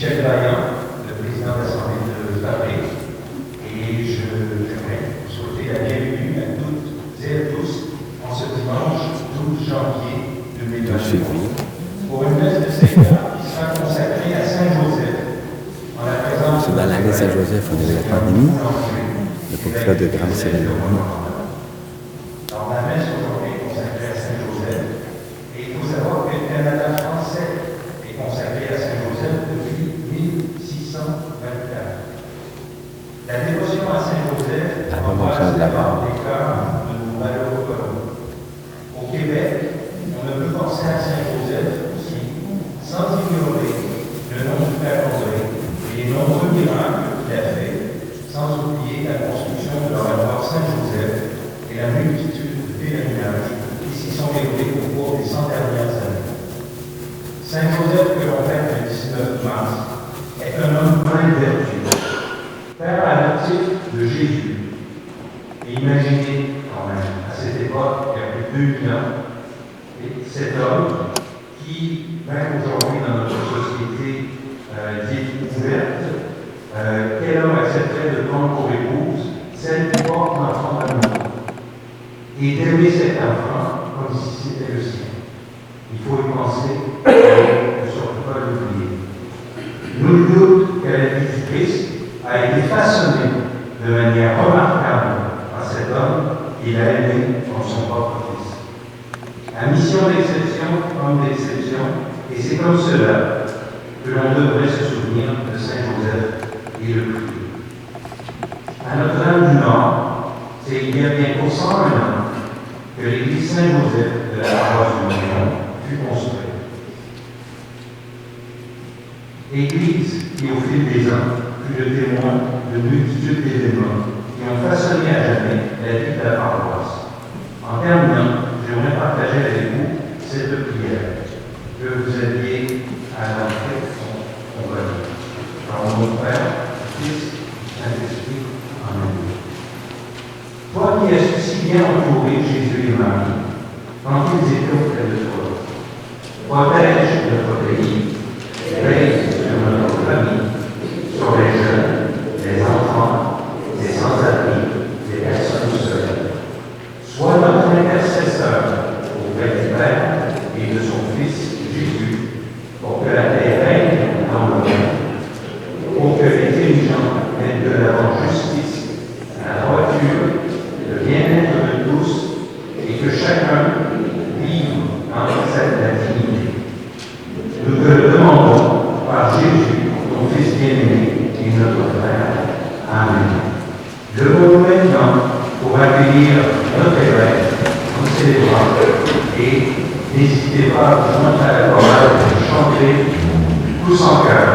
Michel Vaillant, le président de l'Assemblée de Paris, et j'aimerais vous souhaiter la bienvenue à toutes et à tous en ce dimanche 12 janvier 2022 pour une messe de Seigneur qui sera consacrée à Saint-Joseph en la présence C'est dans l'année Saint-Joseph, on avait la pandémie, mais pour faire de grandes cérémonies. Alors, la messe aujourd'hui est consacrée à Saint-Joseph, et il faut savoir que le Canada français est consacré à Saint-Joseph depuis 1624. La dévotion à Saint-Joseph embrasse des cœurs de nos malheureux communs. Au Québec, on ne peut penser à Saint-Joseph aussi sans ignorer le nom du Père André et les nombreux miracles qu'il a fait, sans oublier la construction de l'oratoire Saint-Joseph et la multitude de pèlerinages qui s'y sont déroulés au cours des 100 dernières années. Saint-Joseph, que l'on fête le 19 mars, est un homme plein de vertu, père adoptif de Jésus. Et imaginez quand même, à cette époque, il y a plus de 2000 ans, et cet homme qui, même aujourd'hui dans notre société dite ouverte, quel homme accepterait de prendre pour épouse celle qui porte l'enfant d'amour et d'aimer cet enfant comme si c'était le sien. Il faut y penser et ne surtout pas l'oublier. Nul doute que la vie du Christ a été façonnée de manière remarquable par cet homme qu'il a aimé comme son propre Fils. À mission d'exception, homme d'exception, et c'est comme cela que l'on devrait se souvenir de Saint-Joseph et le prier. À Notre-Dame du Nord, c'est il y a bientôt 101 ans que l'église Saint-Joseph de la paroisse du Mont fut construite. Église qui, au fil des ans, fut le témoin de multitudes d'événements qui ont façonné à jamais la vie de la paroisse. En terminant, j'aimerais partager avec vous cette prière que vous aviez à l'entrée de son volet. Alors, mon Père, Fils, Saint-Esprit, Amen. Toi qui as si bien entouré Jésus et Marie, quand ils étaient auprès de toi, protège notre pays, veille sur notre famille, sur les jeunes, les enfants, les sans-abri, les personnes seules. Sois notre intercesseur auprès du Père et de son Fils Jésus, pour que la paix règne dans le monde, pour que les dirigeants mettent de l'avant justice, la droiture, le bien-être de tous, et que chacun vive dans cette dignité. Nous te le demandons par Jésus, ton Fils bien-aimé et notre Frère. Amen. Levons-nous maintenant pour accueillir notre évêque en célébrant et n'hésitez pas à vous joindre à la chorale pour chanter tous en cœur.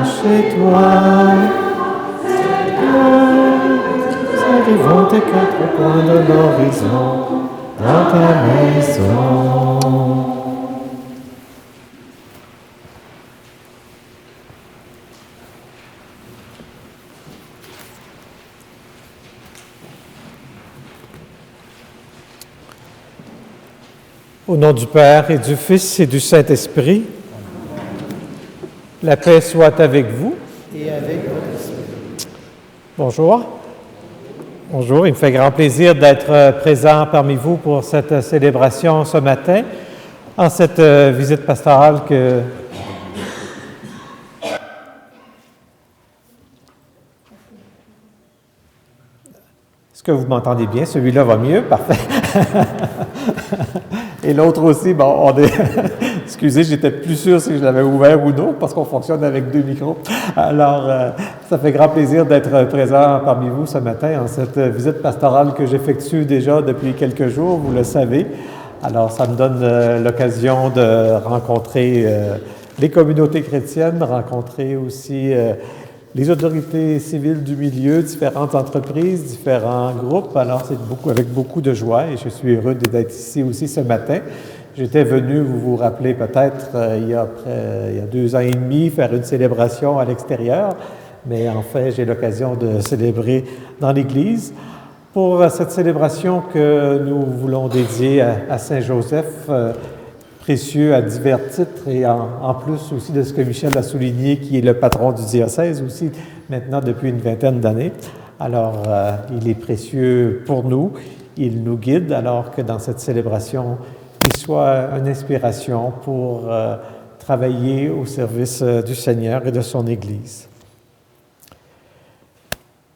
chez toi. Nous arrivons des quatre coins de l'horizon dans ta maison. Au nom du Père et du Fils et du Saint-Esprit, la paix soit avec vous. Et avec votre esprit. Bonjour. Bonjour, il me fait grand plaisir d'être présent parmi vous pour cette célébration ce matin, en cette visite pastorale que... Est-ce que vous m'entendez bien? Celui-là va mieux? Parfait. Et l'autre aussi, bon, on est... Excusez, j'étais plus sûr si je l'avais ouvert ou non, parce qu'on fonctionne avec 2 micros. Alors, ça fait grand plaisir d'être présent parmi vous ce matin en cette visite pastorale que j'effectue déjà depuis quelques jours, vous le savez. Alors, ça me donne l'occasion de rencontrer les communautés chrétiennes, rencontrer aussi les autorités civiles du milieu, différentes entreprises, différents groupes. Alors, c'est avec beaucoup de joie et je suis heureux d'être ici aussi ce matin. J'étais venu, vous vous rappelez peut-être, il y a 2 ans et demi, faire une célébration à l'extérieur, mais en fait, j'ai l'occasion de célébrer dans l'Église. Pour cette célébration que nous voulons dédier à Saint-Joseph, précieux à divers titres et en plus aussi de ce que Michel a souligné, qui est le patron du diocèse aussi maintenant depuis une vingtaine d'années. Alors, il est précieux pour nous, il nous guide alors que dans cette célébration, il soit une inspiration pour travailler au service du Seigneur et de son Église.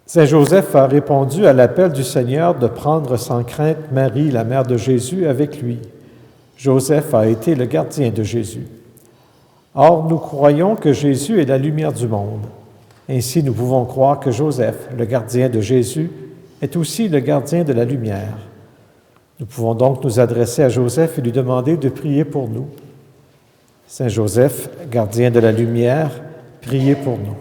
Saint Joseph a répondu à l'appel du Seigneur de prendre sans crainte Marie, la mère de Jésus, avec lui. Joseph a été le gardien de Jésus. Or, nous croyons que Jésus est la lumière du monde. Ainsi, nous pouvons croire que Joseph, le gardien de Jésus, est aussi le gardien de la lumière. Nous pouvons donc nous adresser à Joseph et lui demander de prier pour nous. Saint Joseph, gardien de la lumière, priez pour nous.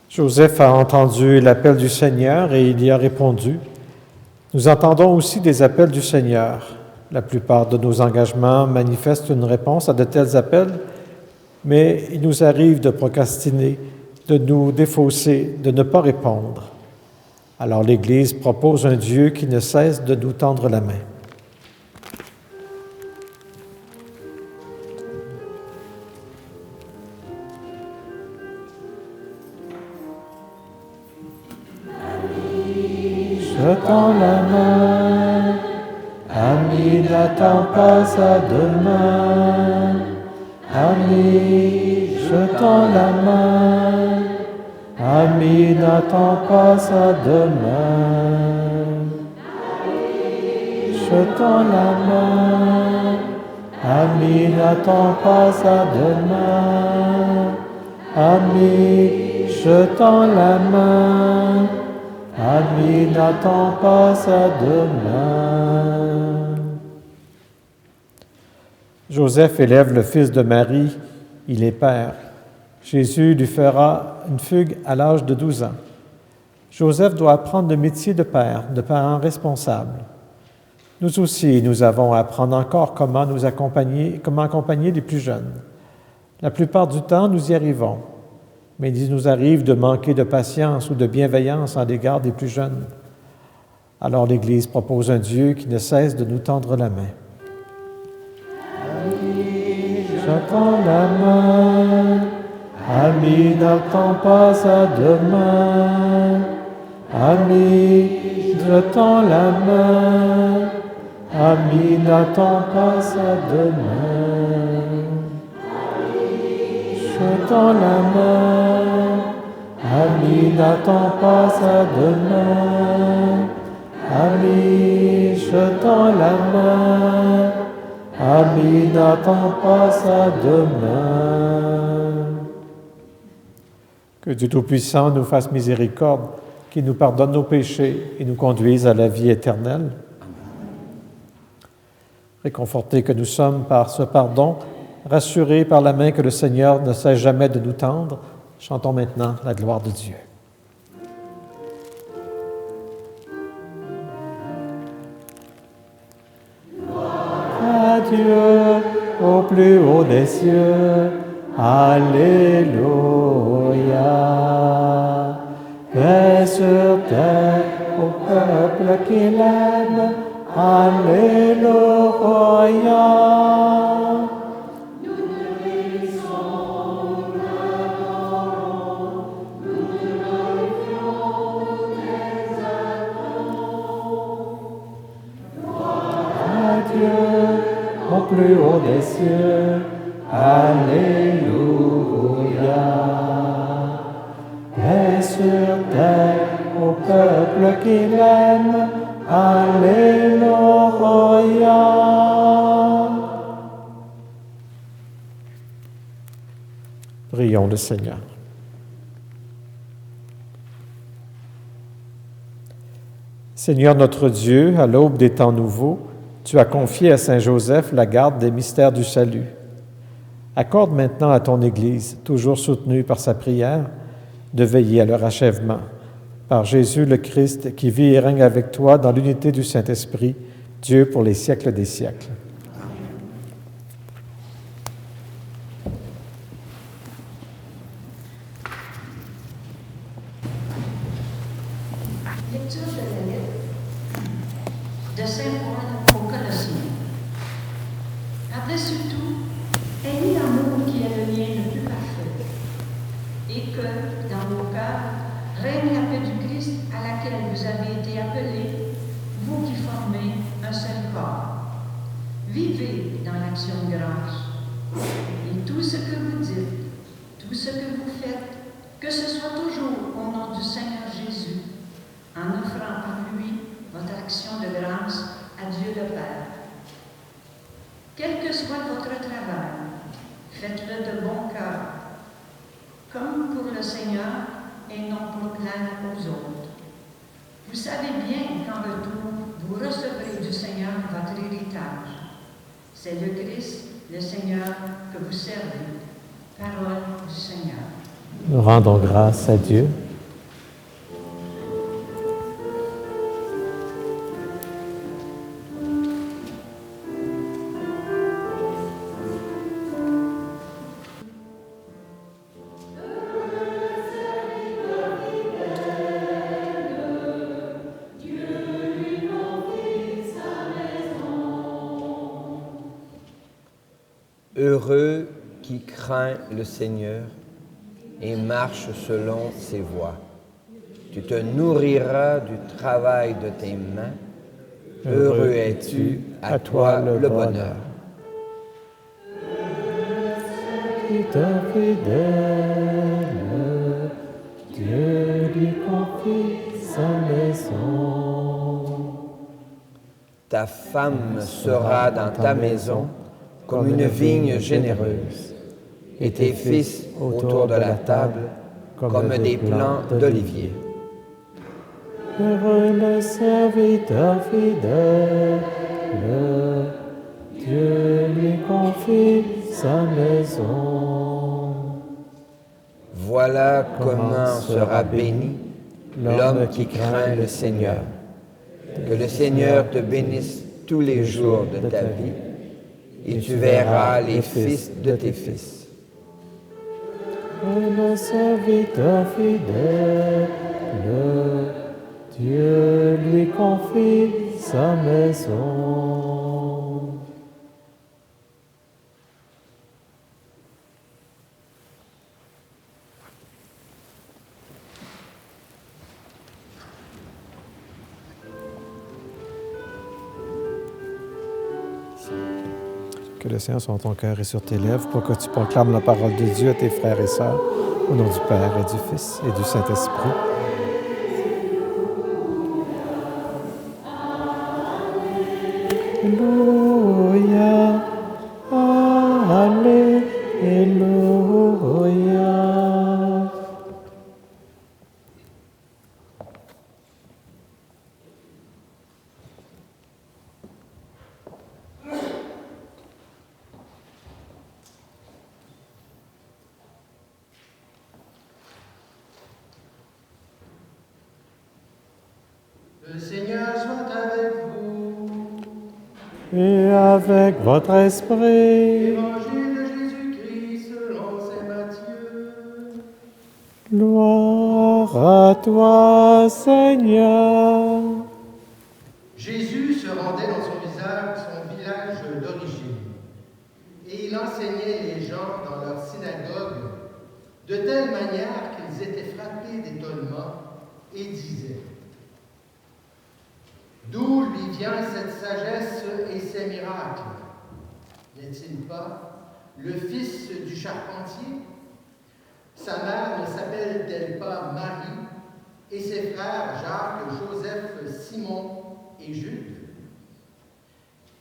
Joseph a entendu l'appel du Seigneur et il y a répondu. Nous entendons aussi des appels du Seigneur. La plupart de nos engagements manifestent une réponse à de tels appels, mais il nous arrive de procrastiner, de nous défausser, de ne pas répondre. Alors l'Église propose un Dieu qui ne cesse de nous tendre la main. Je tends la main, ami, n'attends pas à demain. Ami, je tends la main, ami, n'attends pas à demain. Je tends la main, ami, n'attends pas à demain. Ami, je tends la main. Ami, n'attends pas à demain. Joseph élève le fils de Marie, il est père. Jésus lui fera une fugue à l'âge de 12 ans. Joseph doit apprendre le métier de père, de parent responsable. Nous aussi, nous avons à apprendre encore comment accompagner les plus jeunes. La plupart du temps, nous y arrivons. Mais il nous arrive de manquer de patience ou de bienveillance à l'égard des plus jeunes. Alors l'Église propose un Dieu qui ne cesse de nous tendre la main. Ami, je tends la main. Ami, n'attends pas à demain. Ami, je tends la main. Ami, n'attends pas sa demain. Je tends la main. Ami, n'attends pas sa demain. Ami, je tends la main. Ami, n'attends pas sa demain. Que Dieu Tout-Puissant nous fasse miséricorde, qu'il nous pardonne nos péchés et nous conduise à la vie éternelle. Réconfortés que nous sommes par ce pardon, rassurés par la main que le Seigneur ne cesse jamais de nous tendre, chantons maintenant la gloire de Dieu. À Dieu au plus haut des cieux, Alléluia. Paix sur terre au peuple qui l'aime, Alléluia. Au plus haut des cieux, Alléluia. Paix sur terre au peuple qui l'aime, Alléluia. Prions le Seigneur. Seigneur notre Dieu, à l'aube des temps nouveaux, tu as confié à Saint Joseph la garde des mystères du salut. Accorde maintenant à ton Église, toujours soutenue par sa prière, de veiller à leur achèvement. Par Jésus le Christ, qui vit et règne avec toi dans l'unité du Saint-Esprit, Dieu pour les siècles des siècles. Lecture de la lettre de Saint Paul aux Colossiens. Par-dessus tout, ayez l'amour qui est le lien le plus parfait, et que, dans vos cœurs, règne la paix du Christ à laquelle vous avez été appelés, vous qui formez un seul corps. Vivez dans l'action de grâce, et tout ce que vous dites, tout ce que vous faites, que ce soit toujours au nom du Seigneur Jésus, en offrant par lui votre action de grâce à Dieu le Père. Quel que soit votre travail, faites-le de bon cœur, comme pour le Seigneur et non pour plaire aux autres. Vous savez bien qu'en retour, vous recevrez du Seigneur votre héritage. C'est le Christ, le Seigneur, que vous servez. Parole du Seigneur. Nous rendons grâce à Dieu. Heureux qui craint le Seigneur et marche selon ses voies. Tu te nourriras du travail de tes mains. Heureux es-tu, à toi le bonheur. Fidèle, Dieu lui confie sa maison. Ta femme sera dans ta maison comme une vigne généreuse, et tes fils autour de la table comme des plants d'olivier. Heureux le serviteur fidèle, Dieu lui confie sa maison. Voilà comment sera béni l'homme qui craint le Seigneur. Que le Seigneur te bénisse tous les jours de ta vie, et tu verras les fils de tes fils. Le serviteur fidèle, Dieu lui confie sa maison. que le Seigneur soit dans ton cœur et sur tes lèvres pour que tu proclames la parole de Dieu à tes frères et sœurs, au nom du Père et du Fils et du Saint-Esprit. Alléluia, Alléluia. Le Seigneur soit avec vous. Et avec votre esprit. Évangile de Jésus-Christ selon saint Matthieu. Gloire à toi, Seigneur. Jésus se rendait dans son village d'origine, et il enseignait les gens dans leur synagogue de telle manière qu'ils étaient frappés d'étonnement et disaient: d'où lui vient cette sagesse et ces miracles? N'est-il pas le fils du charpentier? Sa mère ne s'appelle-t-elle pas Marie, et ses frères Jacques, Joseph, Simon et Jude?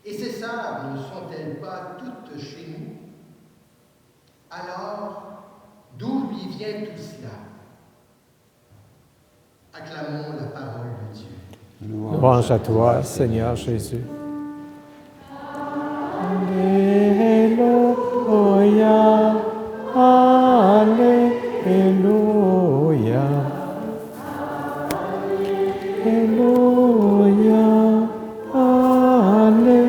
Et ses sœurs ne sont-elles pas toutes chez nous? Alors, d'où lui vient tout cela? Acclamons la parole de Dieu. Louange à toi, Seigneur Jésus. Alléluia, Alléluia, Alléluia, Alléluia.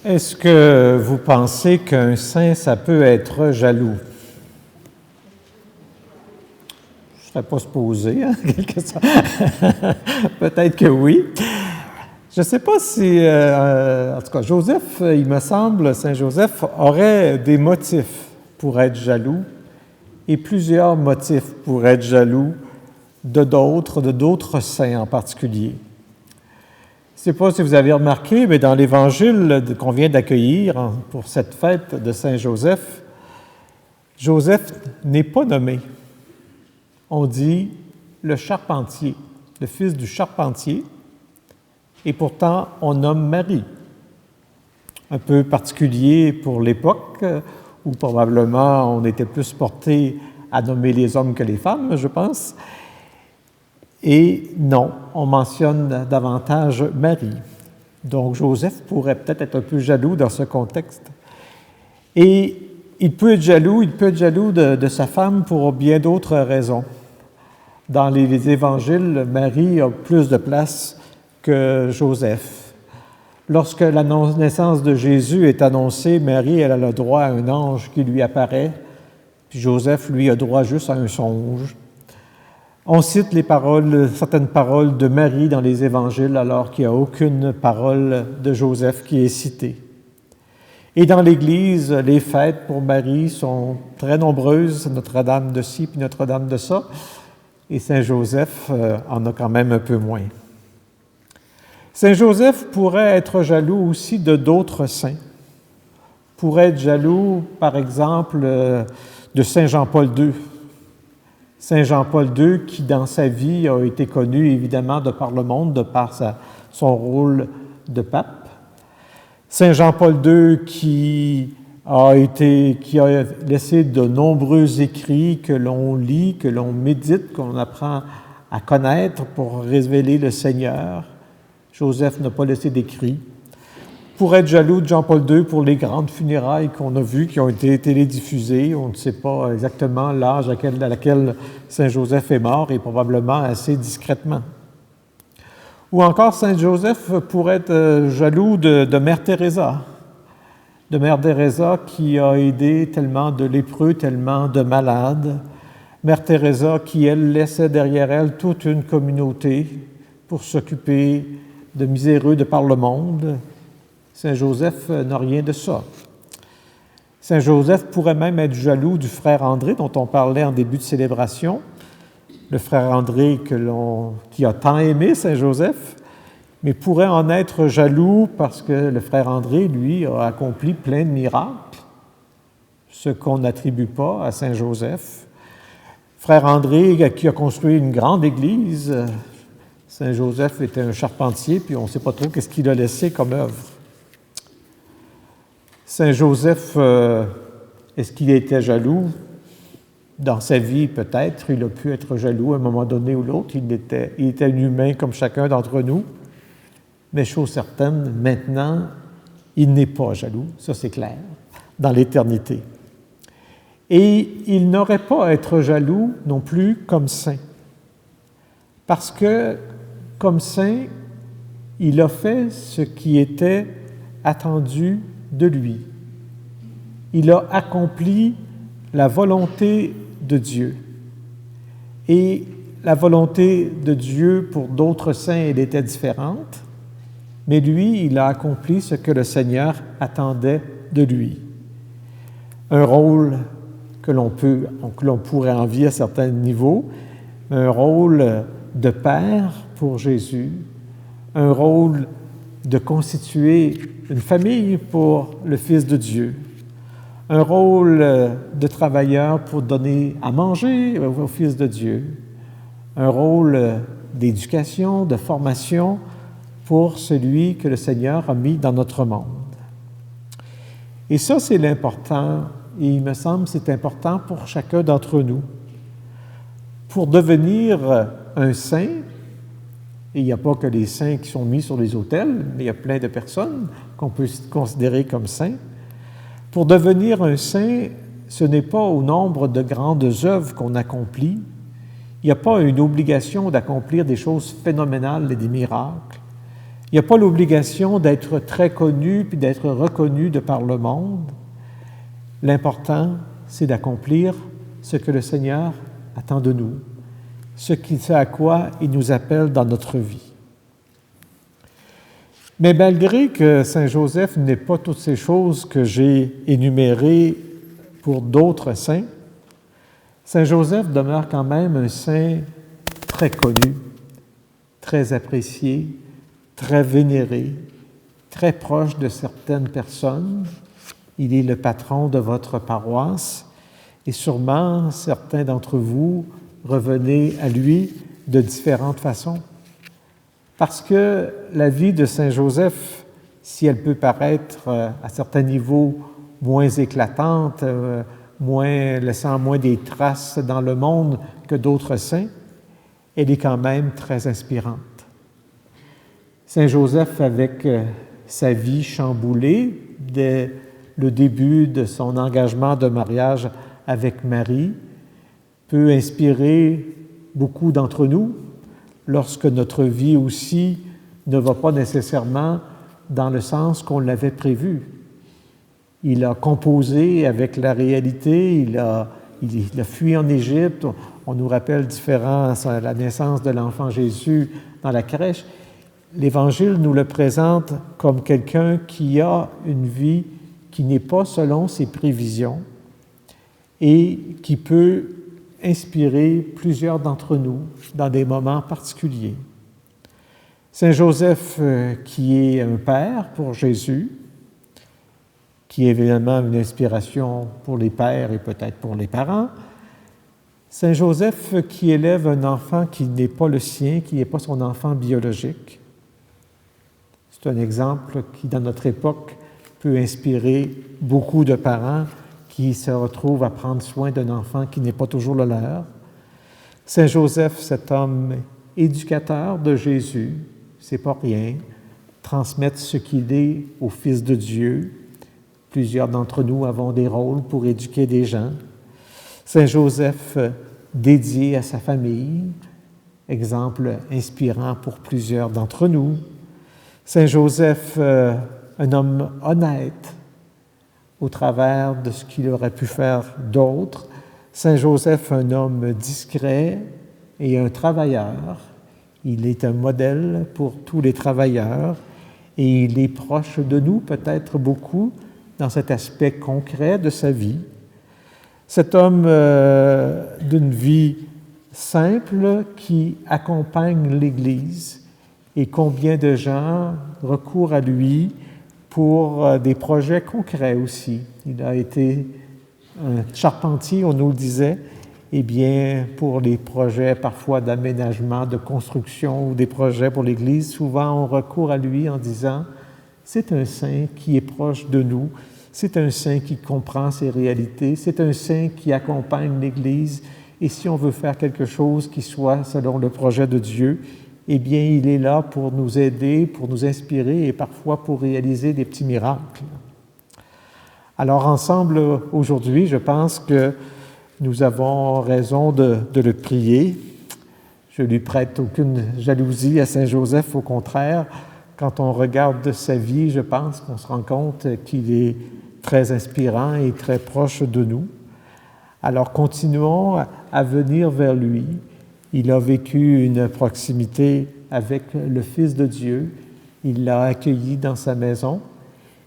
Est-ce que vous pensez qu'un saint, ça peut être jaloux? Je ne serais pas supposé, hein, quelque sorte. Peut-être que oui. Je ne sais pas si, en tout cas, Joseph, il me semble, Saint Joseph aurait des motifs pour être jaloux et plusieurs motifs pour être jaloux de d'autres saints en particulier. Je ne sais pas si vous avez remarqué, mais dans l'Évangile qu'on vient d'accueillir pour cette fête de Saint Joseph, Joseph n'est pas nommé. On dit le charpentier, le fils du charpentier, et pourtant on nomme Marie. Un peu particulier pour l'époque, où probablement on était plus porté à nommer les hommes que les femmes, je pense. Et non, on mentionne davantage Marie. Donc Joseph pourrait peut-être être un peu jaloux dans ce contexte. Et il peut être jaloux de sa femme pour bien d'autres raisons. Dans les évangiles, Marie a plus de place que Joseph. Lorsque la naissance de Jésus est annoncée, Marie, elle a le droit à un ange qui lui apparaît, puis Joseph, lui, a droit juste à un songe. On cite certaines paroles de Marie dans les évangiles, alors qu'il n'y a aucune parole de Joseph qui est citée. Et dans l'Église, les fêtes pour Marie sont très nombreuses, Notre-Dame de ci puis Notre-Dame de ça, et Saint Joseph en a quand même un peu moins. Saint Joseph pourrait être jaloux aussi de d'autres saints. Pourrait être jaloux, par exemple, de Saint Jean-Paul II. Saint Jean-Paul II, qui dans sa vie a été connu évidemment de par le monde, de par son rôle de pape. Saint Jean-Paul II qui a laissé de nombreux écrits que l'on lit, que l'on médite, qu'on apprend à connaître pour révéler le Seigneur. Joseph n'a pas laissé d'écrits. Pour être jaloux de Jean-Paul II pour les grandes funérailles qu'on a vues, qui ont été télédiffusées. On ne sait pas exactement l'âge à laquelle Saint Joseph est mort, et probablement assez discrètement. Ou encore, Saint Joseph pourrait être jaloux de Mère Teresa. de Mère Teresa qui a aidé tellement de lépreux, tellement de malades. Mère Teresa qui, elle, laissait derrière elle toute une communauté pour s'occuper de miséreux de par le monde. Saint Joseph n'a rien de ça. Saint Joseph pourrait même être jaloux du frère André dont on parlait en début de célébration. Le frère André qui a tant aimé Saint Joseph, mais pourrait en être jaloux parce que le frère André, lui, a accompli plein de miracles, ce qu'on n'attribue pas à Saint Joseph. Frère André qui a construit une grande église, Saint Joseph était un charpentier, puis on ne sait pas trop qu'est-ce qu'il a laissé comme œuvre. Saint Joseph, est-ce qu'il était jaloux? Dans sa vie, peut-être, il a pu être jaloux à un moment donné ou l'autre. Il était un humain comme chacun d'entre nous. Mais chose certaine, maintenant, il n'est pas jaloux, ça c'est clair, dans l'éternité. Et il n'aurait pas à être jaloux non plus comme saint. Parce que, comme saint, il a fait ce qui était attendu de lui. Il a accompli la volonté de Dieu. Et la volonté de Dieu pour d'autres saints, elle était différente, mais lui, il a accompli ce que le Seigneur attendait de lui. Un rôle que l'on pourrait envier à certains niveaux, un rôle de père pour Jésus, un rôle de constituer une famille pour le Fils de Dieu, un rôle de travailleur pour donner à manger au Fils de Dieu, un rôle d'éducation, de formation pour celui que le Seigneur a mis dans notre monde. Et ça, c'est l'important, et il me semble que c'est important pour chacun d'entre nous. Pour devenir un saint, et il n'y a pas que les saints qui sont mis sur les autels, mais il y a plein de personnes qu'on peut considérer comme saints. Pour devenir un saint, ce n'est pas au nombre de grandes œuvres qu'on accomplit. Il n'y a pas une obligation d'accomplir des choses phénoménales et des miracles. Il n'y a pas l'obligation d'être très connu puis d'être reconnu de par le monde. L'important, c'est d'accomplir ce que le Seigneur attend de nous, ce à quoi il nous appelle dans notre vie. Mais malgré que Saint Joseph n'ait pas toutes ces choses que j'ai énumérées pour d'autres saints, Saint Joseph demeure quand même un saint très connu, très apprécié, très vénéré, très proche de certaines personnes. Il est le patron de votre paroisse et sûrement certains d'entre vous revenez à lui de différentes façons. Parce que la vie de Saint Joseph, si elle peut paraître à certains niveaux moins éclatante, laissant moins des traces dans le monde que d'autres saints, elle est quand même très inspirante. Saint Joseph, avec sa vie chamboulée dès le début de son engagement de mariage avec Marie, peut inspirer beaucoup d'entre nous lorsque notre vie aussi ne va pas nécessairement dans le sens qu'on l'avait prévu. Il a composé avec la réalité, il a fui en Égypte, on nous rappelle la naissance de l'enfant Jésus dans la crèche. L'Évangile nous le présente comme quelqu'un qui a une vie qui n'est pas selon ses prévisions et qui peut inspirer plusieurs d'entre nous dans des moments particuliers. Saint Joseph, qui est un père pour Jésus, qui est évidemment une inspiration pour les pères et peut-être pour les parents. Saint Joseph qui élève un enfant qui n'est pas le sien, qui n'est pas son enfant biologique. C'est un exemple qui, dans notre époque, peut inspirer beaucoup de parents qui se retrouvent à prendre soin d'un enfant qui n'est pas toujours le leur. Saint Joseph, cet homme éducateur de Jésus, c'est pas rien, transmettre ce qu'il est au Fils de Dieu. Plusieurs d'entre nous avons des rôles pour éduquer des gens. Saint Joseph, dédié à sa famille, exemple inspirant pour plusieurs d'entre nous. Saint Joseph, un homme honnête, au travers de ce qu'il aurait pu faire d'autre. Saint Joseph, un homme discret et un travailleur. Il est un modèle pour tous les travailleurs et il est proche de nous, peut-être beaucoup, dans cet aspect concret de sa vie. Cet homme d'une vie simple qui accompagne l'Église et combien de gens recourent à lui pour des projets concrets aussi. Il a été un charpentier, on nous le disait, et bien pour les projets parfois d'aménagement, de construction ou des projets pour l'Église, souvent on recourt à lui en disant « c'est un saint qui est proche de nous, c'est un saint qui comprend ses réalités, c'est un saint qui accompagne l'Église, et si on veut faire quelque chose qui soit selon le projet de Dieu, eh bien, il est là pour nous aider, pour nous inspirer et parfois pour réaliser des petits miracles. » Alors, ensemble, aujourd'hui, je pense que nous avons raison de le prier. Je ne lui prête aucune jalousie à Saint Joseph, au contraire. Quand on regarde sa vie, je pense qu'on se rend compte qu'il est très inspirant et très proche de nous. Alors, continuons à venir vers lui. Il a vécu une proximité avec le Fils de Dieu. Il l'a accueilli dans sa maison,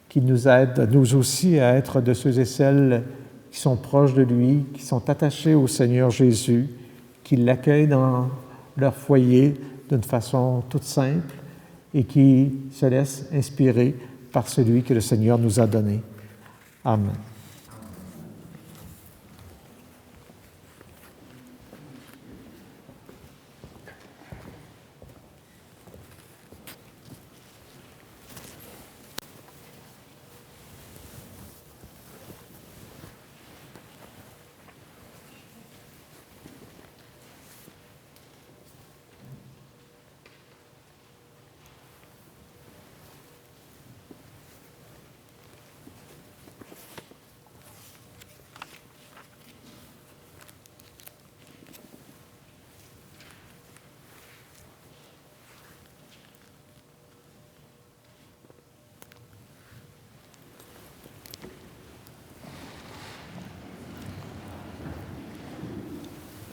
qui nous aide, nous aussi, à être de ceux et celles qui sont proches de lui, qui sont attachés au Seigneur Jésus, qui l'accueillent dans leur foyer d'une façon toute simple et qui se laissent inspirer par celui que le Seigneur nous a donné. Amen.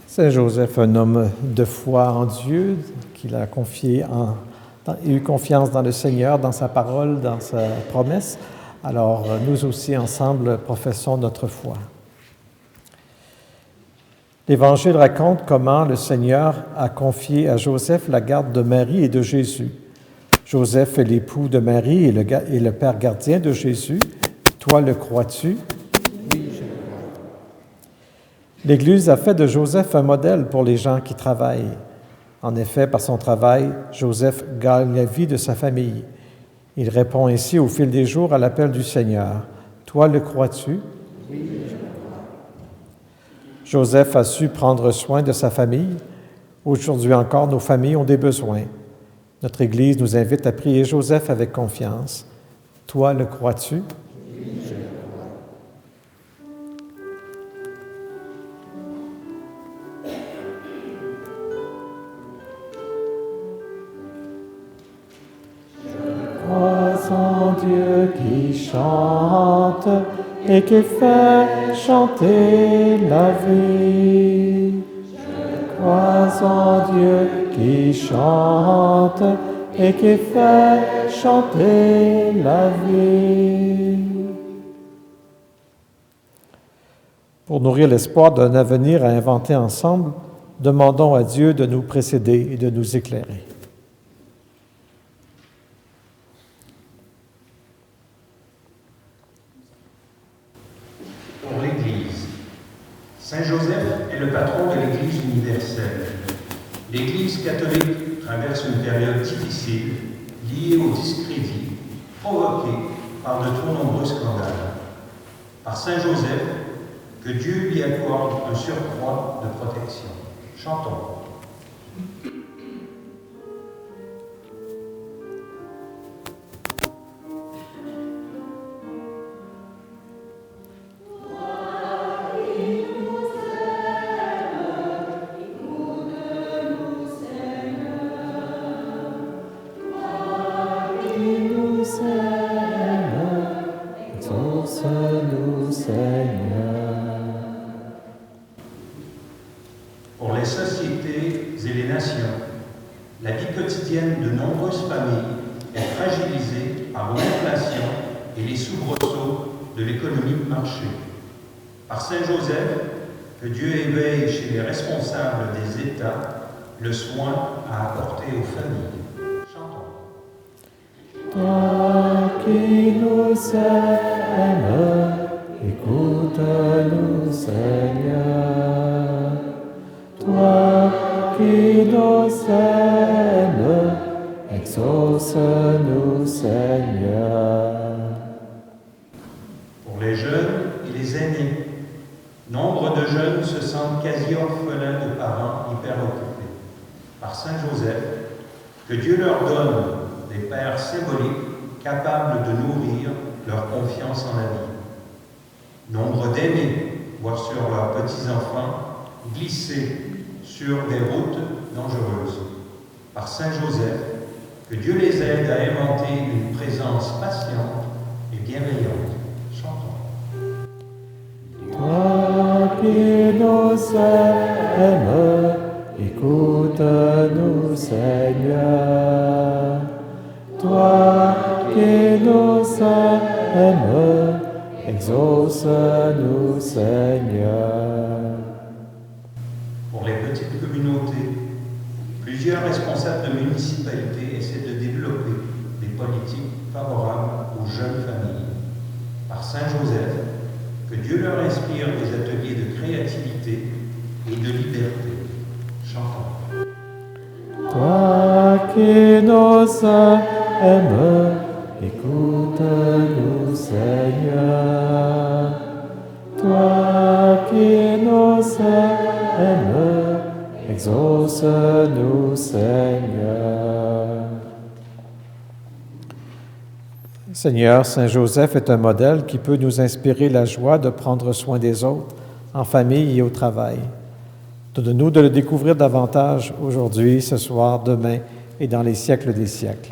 Saint Joseph, un homme de foi en Dieu, qu'il a eu confiance dans le Seigneur, dans sa parole, dans sa promesse. Alors, nous aussi, ensemble, professons notre foi. L'Évangile raconte comment le Seigneur a confié à Joseph la garde de Marie et de Jésus. Joseph est l'époux de Marie et le père gardien de Jésus. Toi, le crois-tu? L'Église a fait de Joseph un modèle pour les gens qui travaillent. En effet, par son travail, Joseph gagne la vie de sa famille. Il répond ainsi au fil des jours à l'appel du Seigneur. Toi, le crois-tu? Oui, je le crois. Joseph a su prendre soin de sa famille. Aujourd'hui encore, nos familles ont des besoins. Notre Église nous invite à prier Joseph avec confiance. Toi, le crois-tu? Oui, je le crois. Dieu qui chante et qui fait chanter la vie. Je crois en Dieu qui chante et qui fait chanter la vie. Pour nourrir l'espoir d'un avenir à inventer ensemble, demandons à Dieu de nous précéder et de nous éclairer. Saint Joseph est le patron de l'Église universelle. L'Église catholique traverse une période difficile liée au discrédit provoqué par de trop nombreux scandales. Par Saint Joseph, que Dieu lui accorde un surcroît de protection. Chantons. Exauce Seigneur. Pour les sociétés et les nations, la vie quotidienne de nombreuses familles est fragilisée par l'inflation et les soubresauts de l'économie de marché. Par Saint Joseph, que Dieu éveille chez les responsables des États le soin à apporter aux familles. Chantons. Toi qui nous aimes, écoute-nous, Seigneur. Toi qui nous aimes, exauce-nous, Seigneur. Pour les jeunes et les aînés, nombre de jeunes se sentent quasi orphelins de parents hyper occupés. Par Saint Joseph, que Dieu leur donne des pères symboliques capables de nourrir leur confiance en la vie. Nombre d'aînés voient sur leurs petits-enfants glisser sur des routes dangereuses. Par Saint Joseph, que Dieu les aide à inventer une présence patiente et bienveillante. Chantons. Toi qui nous aimes, écoute-nous, Seigneur. Toi qui nous aimes, exauce-nous, Seigneur. Pour les petites communautés, plusieurs responsables de municipalités essaient de développer des politiques favorables aux jeunes familles. Par Saint Joseph, que Dieu leur inspire des ateliers de créativité et de liberté. Chantons. Toi qui nous aimes, écoute-nous, Seigneur. Toi qui nous aimes, exauce-nous, Seigneur. Seigneur, Saint Joseph est un modèle qui peut nous inspirer la joie de prendre soin des autres, en famille et au travail. Donne-nous de le découvrir davantage aujourd'hui, ce soir, demain et dans les siècles des siècles.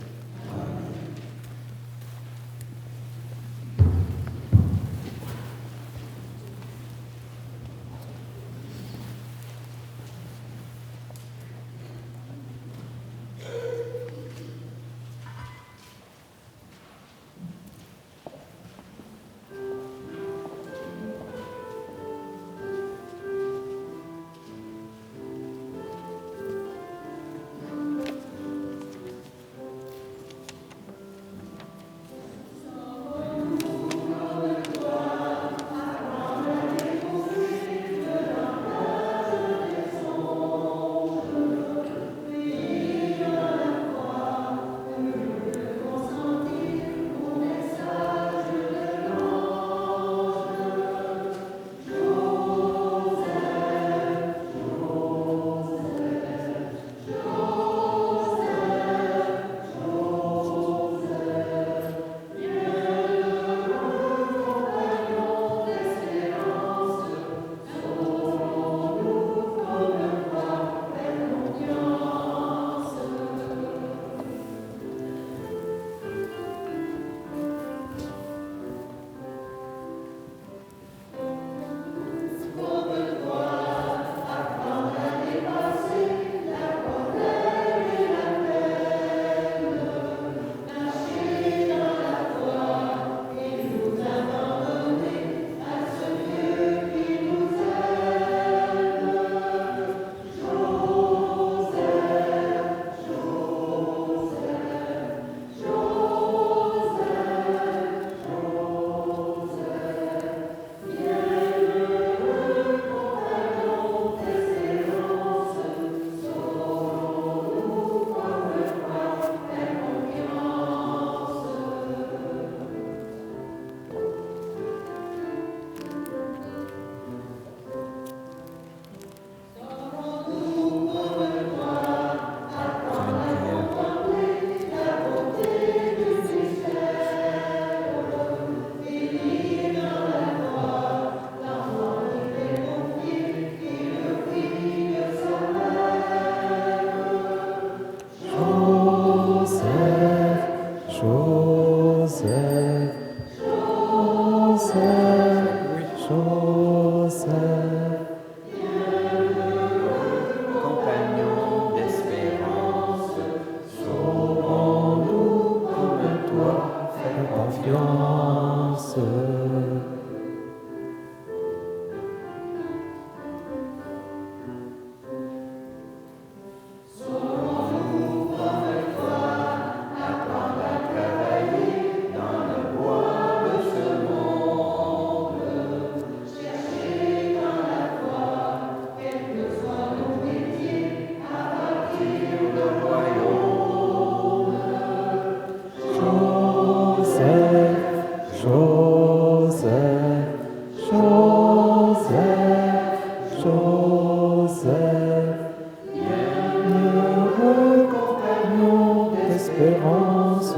espérance,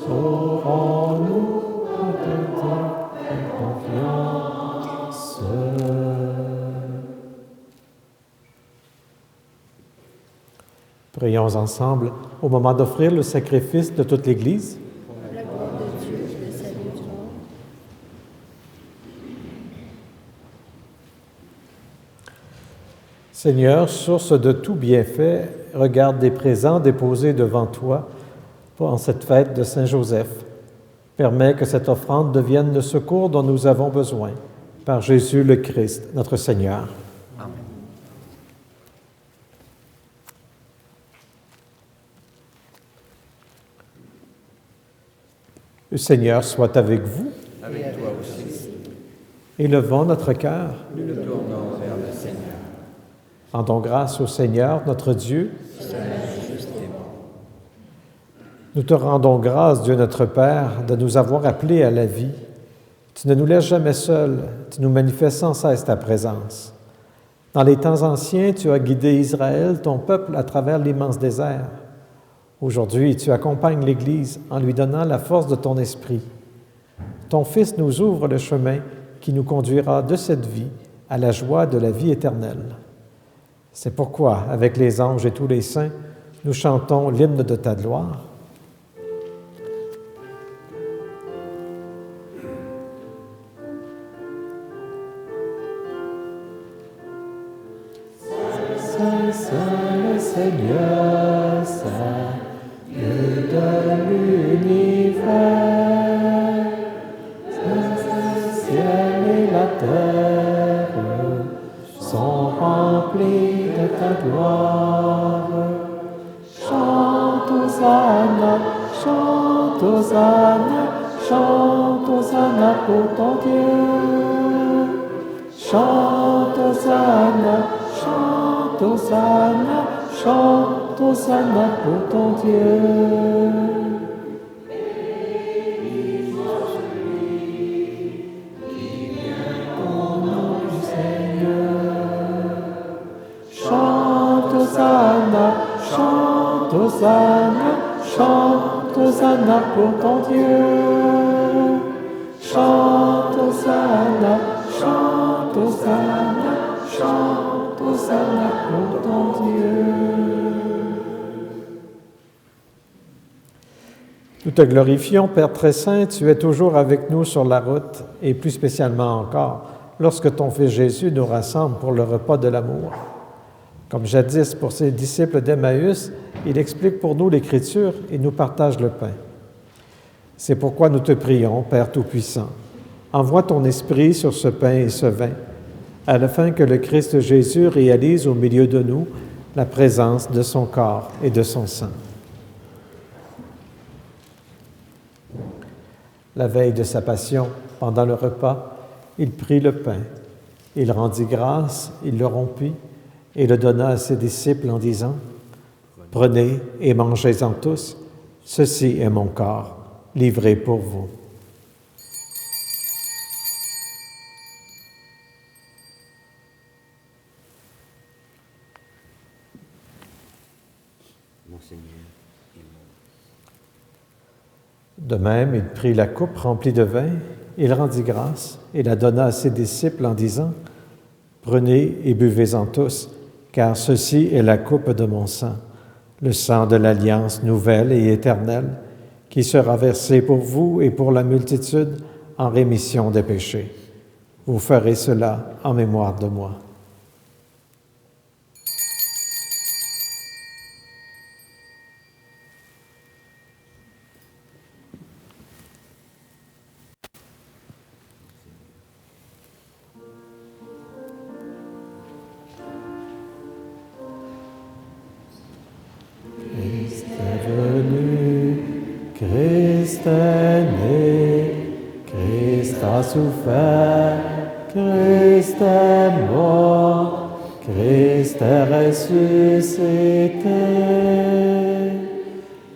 saurons-nous te dire confiance. Prions ensemble au moment d'offrir le sacrifice de toute l'Église. Pour la gloire de Dieu, le salut du monde. Seigneur, source de tout bienfait, regarde des présents déposés devant toi en cette fête de Saint-Joseph. Permets que cette offrande devienne le secours dont nous avons besoin. Par Jésus le Christ, notre Seigneur. Amen. Le Seigneur soit avec vous. Avec toi aussi. Élevons notre cœur. Nous le tournons vers le Seigneur. Rendons grâce au Seigneur, notre Dieu. Nous te rendons grâce, Dieu notre Père, de nous avoir appelés à la vie. Tu ne nous laisses jamais seuls, tu nous manifestes sans cesse ta présence. Dans les temps anciens, tu as guidé Israël, ton peuple, à travers l'immense désert. Aujourd'hui, tu accompagnes l'Église en lui donnant la force de ton esprit. Ton Fils nous ouvre le chemin qui nous conduira de cette vie à la joie de la vie éternelle. C'est pourquoi, avec les anges et tous les saints, nous chantons l'hymne de ta gloire. Saint, Saint le Seigneur, Saint, Dieu de l'univers, Saint, le ciel et la terre sont remplis de ta gloire. Chante Hosanna, chante Hosanna, chante Hosanna pour ton Dieu. Chante Hosanna, chante Hosanna, chante Hosanna pour ton Dieu. Chante Hosanna, chante Hosanna, chante Hosanna pour ton Dieu. Chante Hosanna, chante Hosanna, chante Hosanna pour ton Dieu. Nous te glorifions, Père très saint, tu es toujours avec nous sur la route, et plus spécialement encore, lorsque ton Fils Jésus nous rassemble pour le repas de l'amour. Comme jadis pour ses disciples d'Emmaüs, il explique pour nous l'Écriture et nous partage le pain. C'est pourquoi nous te prions, Père Tout-Puissant, envoie ton Esprit sur ce pain et ce vin, afin que le Christ Jésus réalise au milieu de nous la présence de son corps et de son sang. La veille de sa passion, pendant le repas, il prit le pain, il rendit grâce, il le rompit et le donna à ses disciples en disant : « Prenez et mangez-en tous, ceci est mon corps, livré pour vous. » De même, il prit la coupe remplie de vin, il rendit grâce et la donna à ses disciples en disant : « Prenez et buvez-en tous, car ceci est la coupe de mon sang, le sang de l'alliance nouvelle et éternelle, qui sera versé pour vous et pour la multitude en rémission des péchés. Vous ferez cela en mémoire de moi. » Christ est venu, Christ est né, Christ a souffert, Christ est mort, Christ est ressuscité,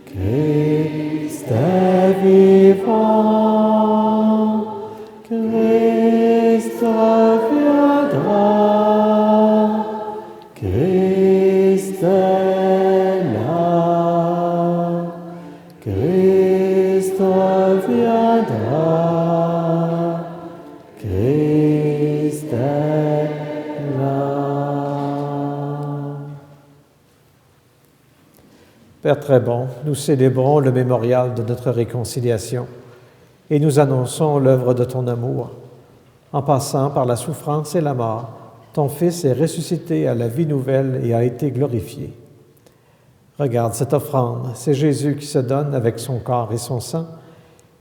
Christ est vivant, Christ reviendra, Christ est là, Christ reviendra, Christ est là. Père très bon, nous célébrons le mémorial de notre réconciliation et nous annonçons l'œuvre de ton amour. En passant par la souffrance et la mort, ton Fils est ressuscité à la vie nouvelle et a été glorifié. Regarde cette offrande, c'est Jésus qui se donne avec son corps et son sang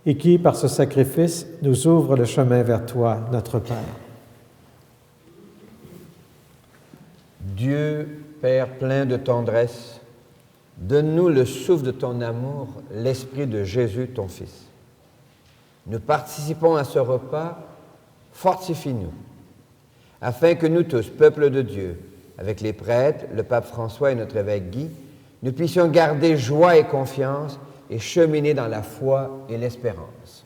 et qui, par ce sacrifice, nous ouvre le chemin vers toi, notre Père. Dieu, Père plein de tendresse, donne-nous le souffle de ton amour, l'esprit de Jésus, ton Fils. Nous participons à ce repas, fortifie-nous, afin que nous tous, peuple de Dieu, avec les prêtres, le pape François et notre évêque Guy, nous puissions garder joie et confiance et cheminer dans la foi et l'espérance.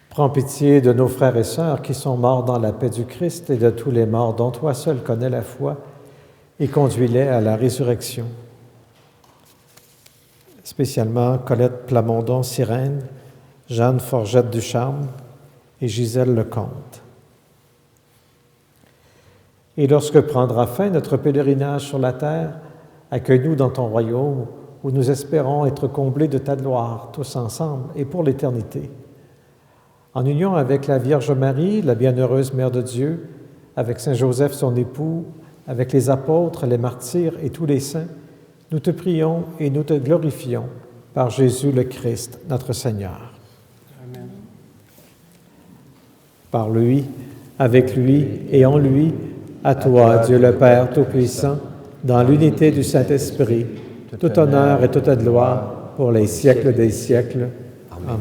Prends pitié de nos frères et sœurs qui sont morts dans la paix du Christ et de tous les morts dont toi seul connais la foi, et conduis-les à la résurrection. Spécialement Colette Plamondon-Sirène, Jeanne Forgette-Ducharme et Gisèle Lecomte. Et lorsque prendra fin notre pèlerinage sur la terre, accueille-nous dans ton royaume où nous espérons être comblés de ta gloire, tous ensemble et pour l'éternité. En union avec la Vierge Marie, la bienheureuse Mère de Dieu, avec Saint Joseph son époux, avec les apôtres, les martyrs et tous les saints, nous te prions et nous te glorifions par Jésus le Christ, notre Seigneur. Amen. Par lui, avec lui et en lui, à toi, Dieu le Père Tout-Puissant, dans l'unité du Saint-Esprit, tout honneur et toute gloire pour les siècles des siècles. Amen.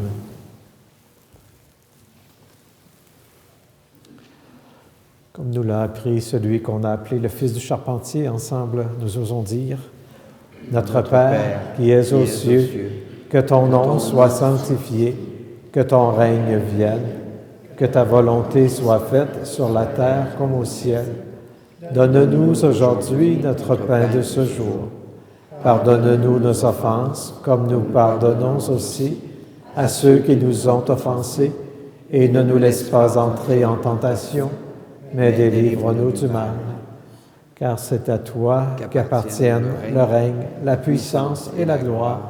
Comme nous l'a appris celui qu'on a appelé le Fils du charpentier, ensemble nous osons dire: Notre Père qui es aux cieux, que ton nom soit sanctifié, que ton règne vienne, que ta volonté soit faite sur la terre comme au ciel. Donne-nous aujourd'hui notre pain de ce jour. Pardonne-nous nos offenses, comme nous pardonnons aussi à ceux qui nous ont offensés, et ne nous laisse pas entrer en tentation, mais délivre-nous du mal. Car c'est à toi qu'appartiennent le règne, la puissance et la gloire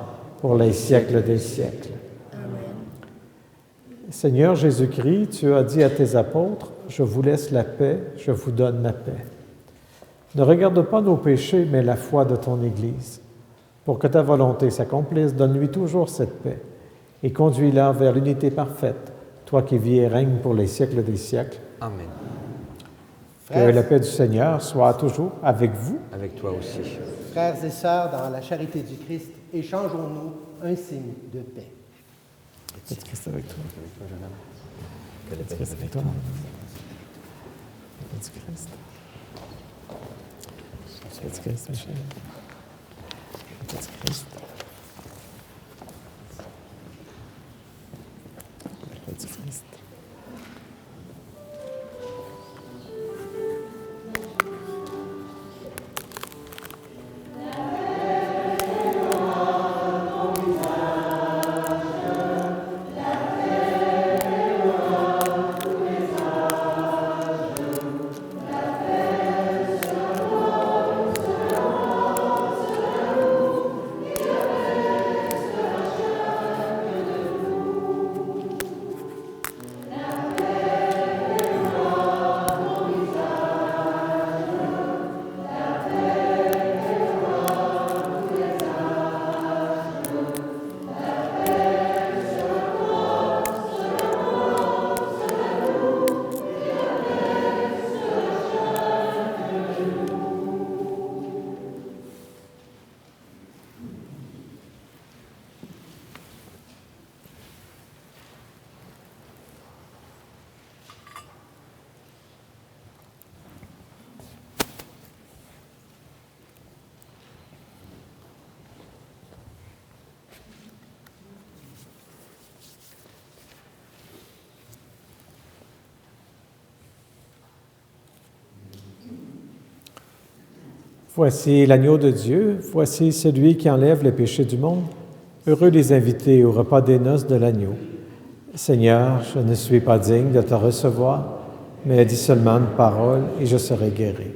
pour les siècles des siècles. Seigneur Jésus-Christ, tu as dit à tes apôtres: « Je vous laisse la paix, je vous donne la paix. » Ne regarde pas nos péchés, mais la foi de ton Église. Pour que ta volonté s'accomplisse, donne-lui toujours cette paix et conduis-la vers l'unité parfaite, toi qui vis et règnes pour les siècles des siècles. Amen. Que la paix du Seigneur soit toujours avec vous. Avec toi aussi. Frères et sœurs, dans la charité du Christ, échangeons-nous un signe de paix. Que le Christ avec toi. Que la paix Christ avec toi. Que le Christ. Que le Christ, Michel. Que le Christ. Que le Christ. Voici l'agneau de Dieu, voici celui qui enlève le péché du monde. Heureux les invités au repas des noces de l'agneau. Seigneur, je ne suis pas digne de te recevoir, mais dis seulement une parole et je serai guéri.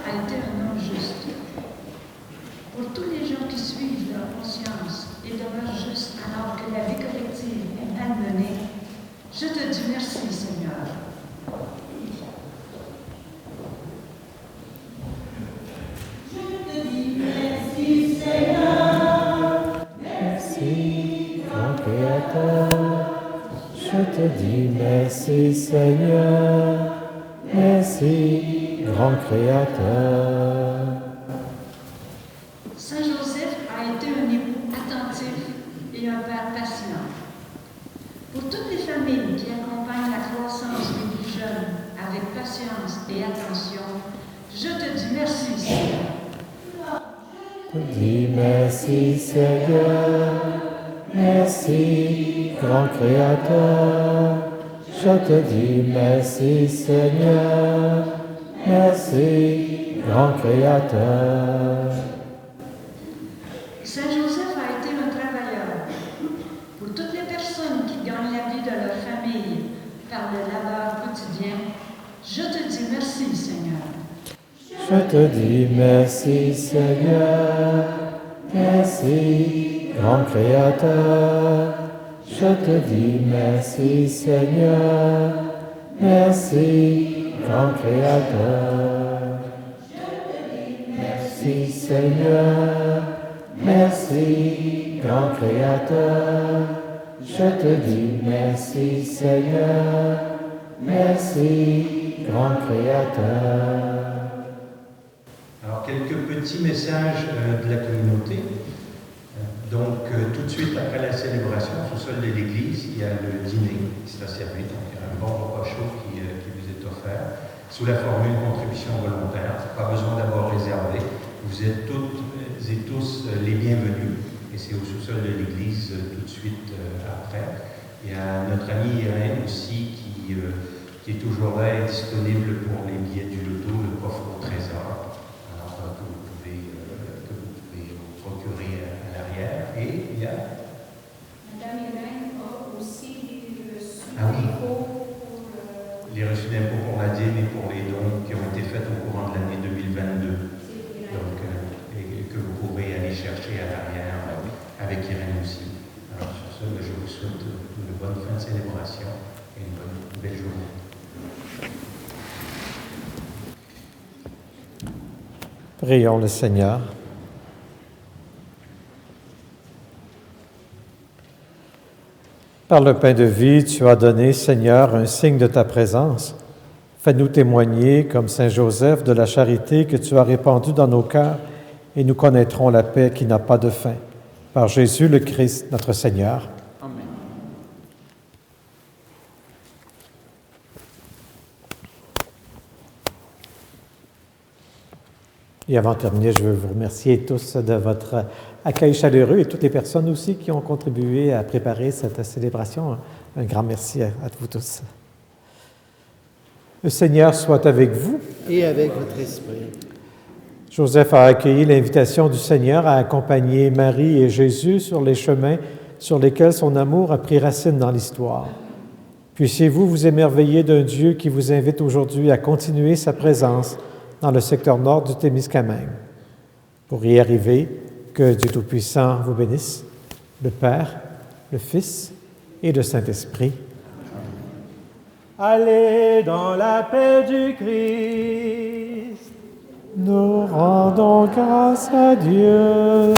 a été un homme juste. Pour tous les gens qui suivent leur conscience et demeurent justes alors que la vie collective est malmenée, je te dis merci, Seigneur. Je te dis merci, Seigneur. Merci, mon Créateur. Je te dis merci Seigneur, merci grand Créateur. Saint Joseph a été un époux attentif et un père patient. Pour toutes les familles qui accompagnent la croissance des plus jeunes avec patience et attention, je te dis merci Seigneur. Je te dis merci Seigneur, merci grand Créateur. Je te dis merci Seigneur, merci grand Créateur. Saint Joseph a été un travailleur. Pour toutes les personnes qui gagnent la vie de leur famille par le labeur quotidien, je te dis merci Seigneur. Je te dis merci Seigneur, merci grand Créateur. Je te dis merci Seigneur, merci grand Créateur. Merci Seigneur, merci grand Créateur. Je te dis merci Seigneur, merci grand Créateur. Alors, quelques petits messages de la communauté. Tout de suite après la célébration, au sous-sol de l'église, il y a le dîner qui sera servi. Donc, il y a un bon repas chaud qui vous est offert, sous la formule contribution volontaire. Pas besoin d'avoir réservé. Vous êtes toutes et tous les bienvenus. Et c'est au sous-sol de l'église tout de suite après. Il y a notre ami Irène aussi qui est toujours là et disponible pour les billets du loto, le coffre au trésor. Alors, que vous pouvez vous procurer à l'arrière. Et il y a... Madame Irène a aussi les reçus d'impôts les reçus d'impôts pour la dîme et pour les dons qui ont été faits au courant de l'année 2022. Donc, et que vous pourrez aller chercher à l'arrière avec Irène aussi. Alors, sur ce, je vous souhaite une bonne fin de célébration et une belle journée. Prions le Seigneur. Par le pain de vie, tu as donné, Seigneur, un signe de ta présence. Fais-nous témoigner, comme Saint Joseph, de la charité que tu as répandue dans nos cœurs, et nous connaîtrons la paix qui n'a pas de fin. Par Jésus le Christ, notre Seigneur. Amen. Et avant de terminer, je veux vous remercier tous de votre accueil chaleureux et toutes les personnes aussi qui ont contribué à préparer cette célébration. Un grand merci à vous tous. Le Seigneur soit avec vous. Et avec votre esprit. Joseph a accueilli l'invitation du Seigneur à accompagner Marie et Jésus sur les chemins sur lesquels son amour a pris racine dans l'histoire. Puissiez-vous vous émerveiller d'un Dieu qui vous invite aujourd'hui à continuer sa présence dans le secteur nord du Témiscamingue. Pour y arriver, que Dieu Tout-Puissant vous bénisse, le Père, le Fils et le Saint-Esprit. Allez dans la paix du Christ. Nous rendons grâce à Dieu.